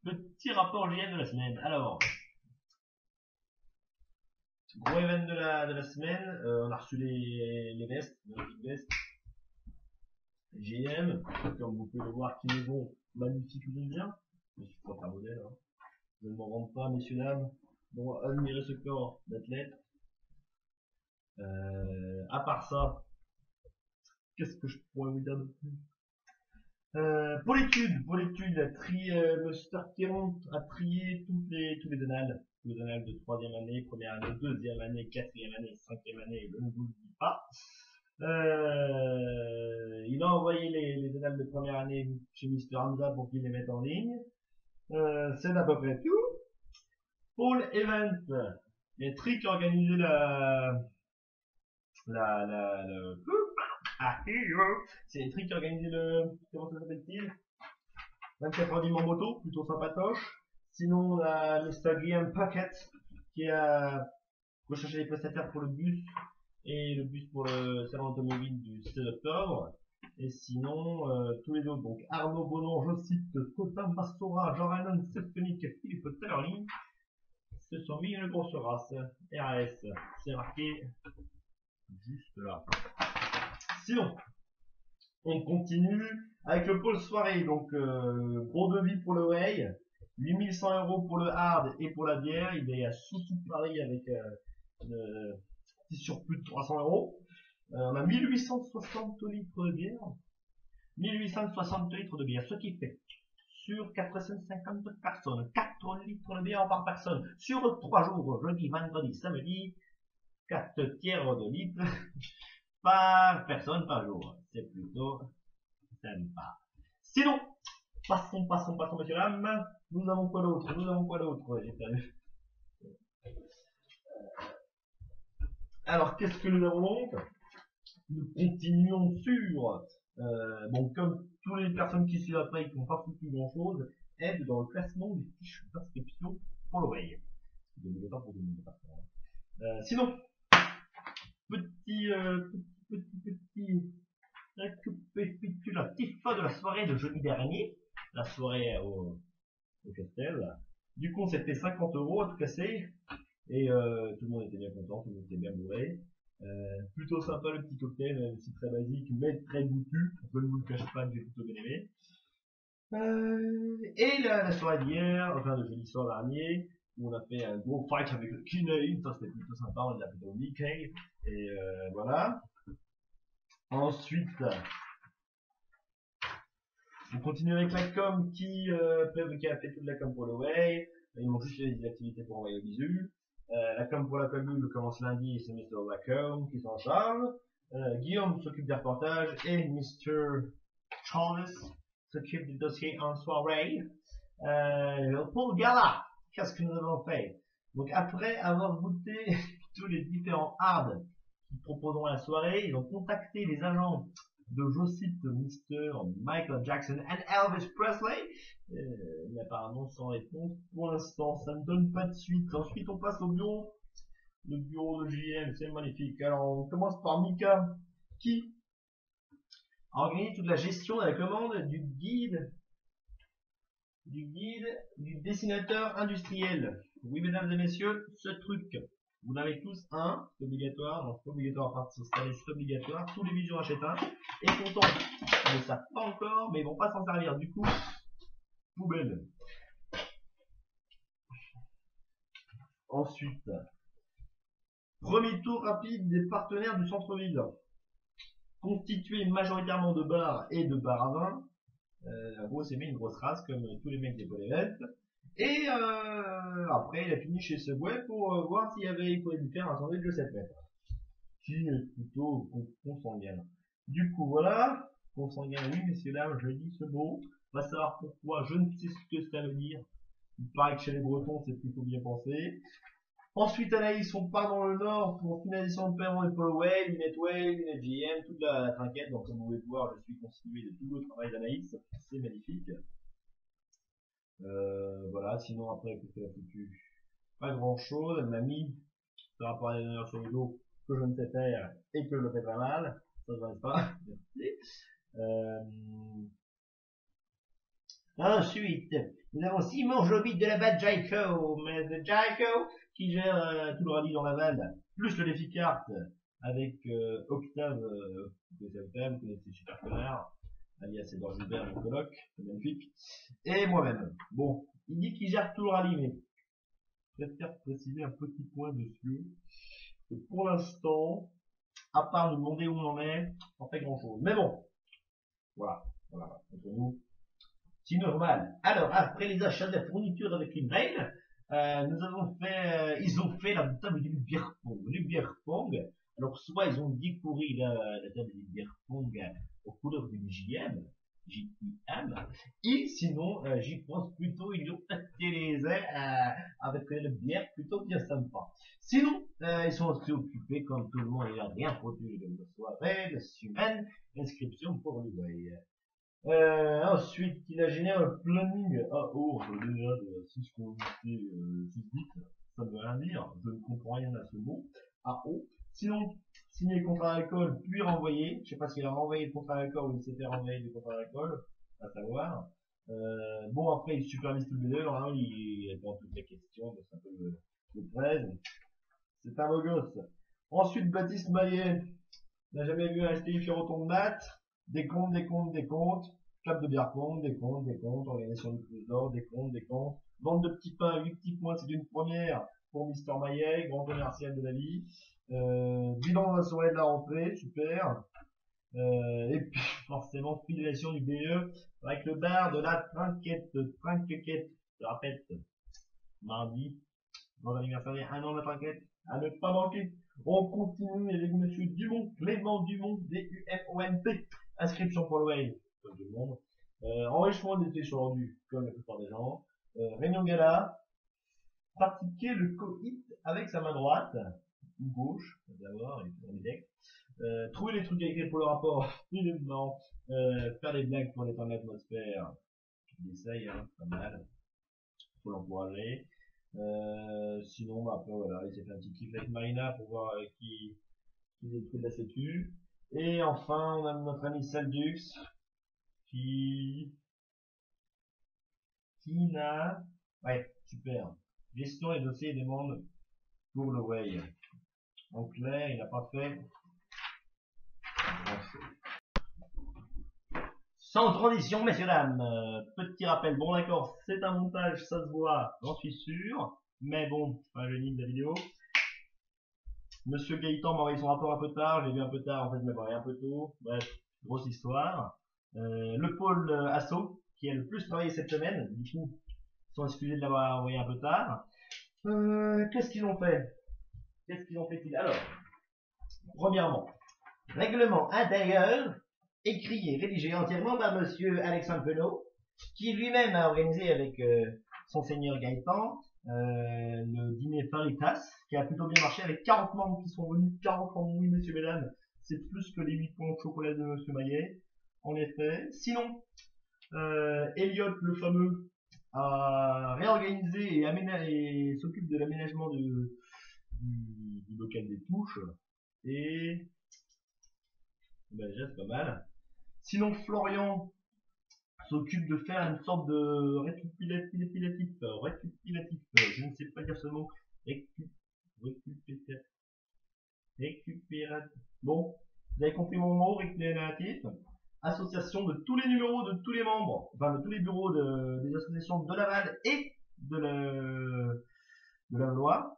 Petit rapport GM de la semaine. Alors, gros event de la semaine. On a reçu les vestes, les vestes GM. Comme vous pouvez le voir, qui les vont magnifiques ou bien. Je suis pas un modèle. Hein. Je ne m'en rends pas, messieurs, dames. Bon, admirez ce corps d'athlète. À part ça, qu'est-ce que je pourrais vous dire de plus? Pour l'étude, le Starterant a trié tous les annales. Les annales de troisième année, première année, deuxième année, quatrième année, cinquième année, je ne vous le dis pas. Il a envoyé les annales de première année chez Mr. Hamza pour qu'il les mette en ligne. C'est à peu près tout. Pour l'event, les tricks organisés c'est les tricks organisés comment ça s'appelle-t-il? 24 heures en moto, plutôt sympatoche. Sinon, on a Mr. Guillaume Packet, qui a recherché les prestataires pour le bus, et le bus pour le salon automobile du 16 octobre. Et sinon, tous les autres, donc Arnaud Bonon, je cite, Cotin Mastora, Jean-Renan Symphonique, Philippe Tellerling, se sont mis une grosse race. RAS, c'est marqué juste là. Sinon, on continue avec le pôle soirée, donc gros devis pour le Way, 8100 € pour le hard et pour la bière, il est à sous Paris avec petit surplus de 300 €. On a 1860 litres de bière, 1860 litres de bière, ce qui fait sur 450 personnes, 4 litres de bière par personne, sur 3 jours, jeudi, vendredi, samedi, 4 tiers de litres par personne par jour. C'est plutôt sympa. Sinon, passons, messieurs, dames. Nous avons quoi d'autre? J'ai perdu. Alors, qu'est-ce que nous avons donc? Nous continuons sur, bon, comme toutes les personnes qui suivent après et qui n'ont pas foutu grand chose, aident dans le classement des fiches d'inscription pour l'oreille. Sinon, petit récapitulatif de la soirée de jeudi dernier, la soirée au Castel. Du coup, c'était 50 € à tout casser, et tout le monde était bien content, tout le monde était bien bourré. Plutôt sympa le petit cocktail, même si très basique, mais très goûtu. Je ne vous le cache pas que j'ai plutôt bien aimé. Et la soirée d'hier, enfin le jeudi soir dernier, où on a fait un gros fight avec le Kinane, ça c'était plutôt sympa, on l'a appelé au Nikkei, et voilà. Ensuite, on continue avec la com qui a fait toute la com pour le Way. Ils m'ont juste fait des activités pour envoyer le bisu. La com pour la commune commence lundi et c'est Mr. Lacombe qui s'en charge. Guillaume s'occupe des reportages et Mr. Charles s'occupe du dossier en soirée. Pour le gala, qu'est-ce que nous avons fait? Donc après avoir goûté tous les différents hards qu'ils proposeront à la soirée, ils ont contacté les agents de, je cite, Mr. Michael Jackson et Elvis Presley, mais apparemment sans réponse pour l'instant, ça ne donne pas de suite. Ensuite, on passe au bureau, le bureau de JM, c'est magnifique. Alors, on commence par Mika, qui a organisé toute la gestion de la commande du guide du dessinateur industriel. Oui, mesdames et messieurs, ce truc, vous en avez tous un, c'est obligatoire, donc c'est obligatoire à partir de c'est obligatoire, tous les bijoux achètent un, et contents, ils ne savent pas encore, mais ils vont pas s'en servir, du coup, poubelle. Ensuite, premier tour rapide des partenaires du centre-ville, constitué majoritairement de bars et de bars à vin. En gros, c'est mis une grosse race comme tous les mecs des Polévent. Et après, il a fini chez Subway pour voir il pouvait lui faire un sandwich de 7 mètres. Qui est plutôt consanguin. Du coup, voilà. Consanguin, oui, messieurs, dames, je dis ce mot. On va savoir pourquoi, je ne sais ce que ça veut dire. Il paraît que chez les Bretons, c'est plutôt bien pensé. Ensuite, Anaïs, on part dans le nord pour finalisation de paiement et Paul Way, Lunette GM, toute la trinquette. Donc, comme vous pouvez voir, je suis constitué de tout le travail d'Anaïs. C'est magnifique. Voilà, sinon après, qu'est-ce qu'elle a foutu? Pas grand chose, elle m'a mis par rapport à la dernière sur le dos que je ne sais faire et que je le fais pas mal. Ça ne va pas. Merci. Ensuite, Nous avons Simon Jobit de la bad Jaiko, mais de Jaiko, qui gère tout le rallye dans Laval, plus le défi carte, avec Octave, vous connaissez Super Connard, alias Edouard Gilbert, mon coloc, c'est magnifique, et moi-même. Bon, il dit qu'il gère tout le rallye, mais je préfère préciser un petit point dessus. Et pour l'instant, à part nous demander où on en est, on fait grand chose. Mais bon, voilà, entre nous, c'est normal. Alors, après les achats de fournitures avec l'email, nous avons fait, ils ont fait la table du beer pong. Le beer pong, alors soit ils ont décoré la table du beer pong aux couleurs du JM, et sinon, j'y pense plutôt, ils ont utilisé avec le bière plutôt bien sympa. Sinon, ils sont aussi occupés, comme tout le monde, il a rien produit de la soirée, de semaine, inscription pour le way. Ensuite, il a généré un planning AO, déjà de 6 convités, 6 bits, ça ne veut rien dire, je ne comprends rien à ce mot, AO. Sinon, signer le contrat d'alcool, puis renvoyer, je sais pas s'il a renvoyé le contrat d'alcool ou il s'est fait renvoyer le contrat d'alcool, à savoir. Bon, après, il supervise tout le BDE, hein, il répond à toutes les questions, c'est un peu le 13. C'est un beau gosse. Ensuite, Baptiste Maillet, n'a jamais vu un STI Ferroton de maths. Des comptes, club de bière pong, des comptes, organisation du plus d'or, des comptes, vente de petits pains, 8 petits points, c'est une première pour Mister Maillet, grand commercial de la vie, bilan de la soirée de la rentrée, super, et puis forcément fidélisation du BE avec le bar de la trinquette, je répète, mardi, dans l'anniversaire, 1 an de la trinquette, à ne pas manquer. On continue avec monsieur Dumont, Clément Dumont, D-U-M-O-N-T. Inscription pour le Way, comme tout le monde. Enrichissement des déchets rendus, comme la plupart des gens. Réunion gala. Pratiquer le coït avec sa main droite, ou gauche, d'abord, il faut des trouver les trucs à écrire pour le rapport, il est marrant. Faire des blagues pour détendre l'atmosphère. Il essaye, hein, pas mal. Faut l'encourager. Sinon, bah, après, voilà, il s'est fait un petit kiff avec Marina pour voir qui est le truc de la sécu. Et enfin, on a notre ami Saldux, qui n'a, ouais, super. Gestion et dossiers et demandes pour le Way. En clair, il n'a pas fait grand chose. Sans transition, messieurs, dames, petit rappel, bon d'accord, c'est un montage, ça se voit, j'en suis sûr, mais bon, c'est pas un génie de la vidéo. Monsieur Gaëtan m'a envoyé son rapport un peu tard, j'ai vu un peu tard, en fait, il m'a envoyé un peu tôt, bref, grosse histoire. Le pôle Asso, qui a le plus travaillé cette semaine, du coup, sont excusés de l'avoir envoyé un peu tard. Qu'est-ce qu'ils ont fait? Alors, premièrement, règlement intérieur, écrit et rédigé entièrement par monsieur Alexandre Penaud, qui lui-même a organisé avec son seigneur Gaëtan le dîner Faritas, qui a plutôt bien marché avec 40 membres qui sont venus, 40 membres, oui messieurs mesdames, c'est plus que les 8 points de chocolat de monsieur Maillet, en effet. Sinon, Elliot le fameux a réorganisé et s'occupe de l'aménagement du local des touches, et ben, déjà c'est pas mal. Sinon, Florian s'occupe de faire une sorte de récupératif, je ne sais pas dire ce mot, récupératif, bon, vous avez compris mon mot, récupératif, association de tous les numéros de tous les membres, enfin de tous les bureaux des associations de Laval et de la Valois,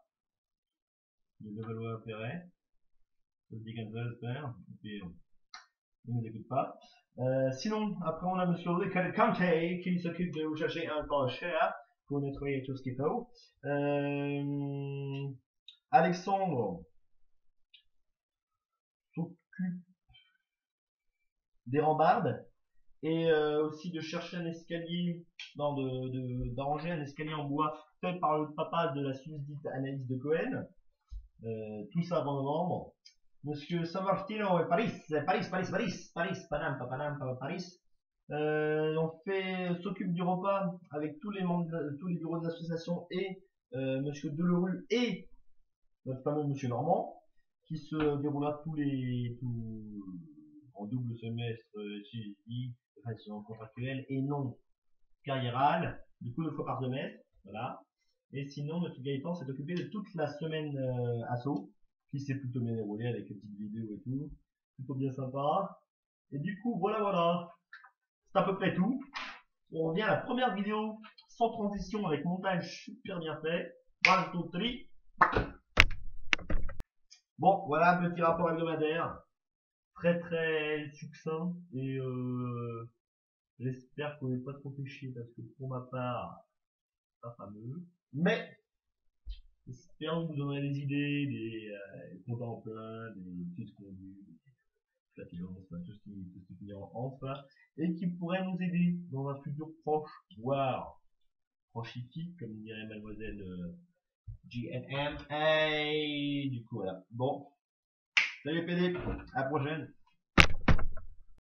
de Valois-Perret, ça se dit comme ça j'espère, et il ne nous écoute pas. Sinon, après on a monsieur Ricardo Conte qui s'occupe de vous chercher un cher pour nettoyer tout ce qu'il faut. Alexandre s'occupe des rambardes et aussi de chercher un escalier, d'arranger un escalier en bois fait par le papa de la susdite Anaïs de Cohen. Tout ça avant novembre. Monsieur Samartino et Paris, on s'occupe du repas avec tous les membres, tous les bureaux de l'association et monsieur Delerue et notre fameux monsieur Normand, qui se déroulera en double semestre, enfin, contractuel et non carriérale, du coup 2 fois par semestre, voilà. Et sinon, notre Gaëtan s'est occupé de toute la semaine assaut, qui s'est plutôt bien déroulé avec les petites vidéos et tout, plutôt bien sympa. Et du coup, voilà, c'est à peu près tout. On revient à la première vidéo sans transition avec montage super bien fait. 1, 2, 3. Bon, voilà un petit rapport hebdomadaire, très succinct et j'espère qu'on n'est pas trop fait chier parce que pour ma part, c'est pas fameux. Mais j'espère que vous aurez des idées, des comptes en plein, des petits conduits, des flatulences, tout ce qui finit en enfin, et qui pourrait nous aider dans un futur proche, voire prochifique, comme dirait mademoiselle GNM. Et du coup, voilà. Bon, salut PD, à la prochaine.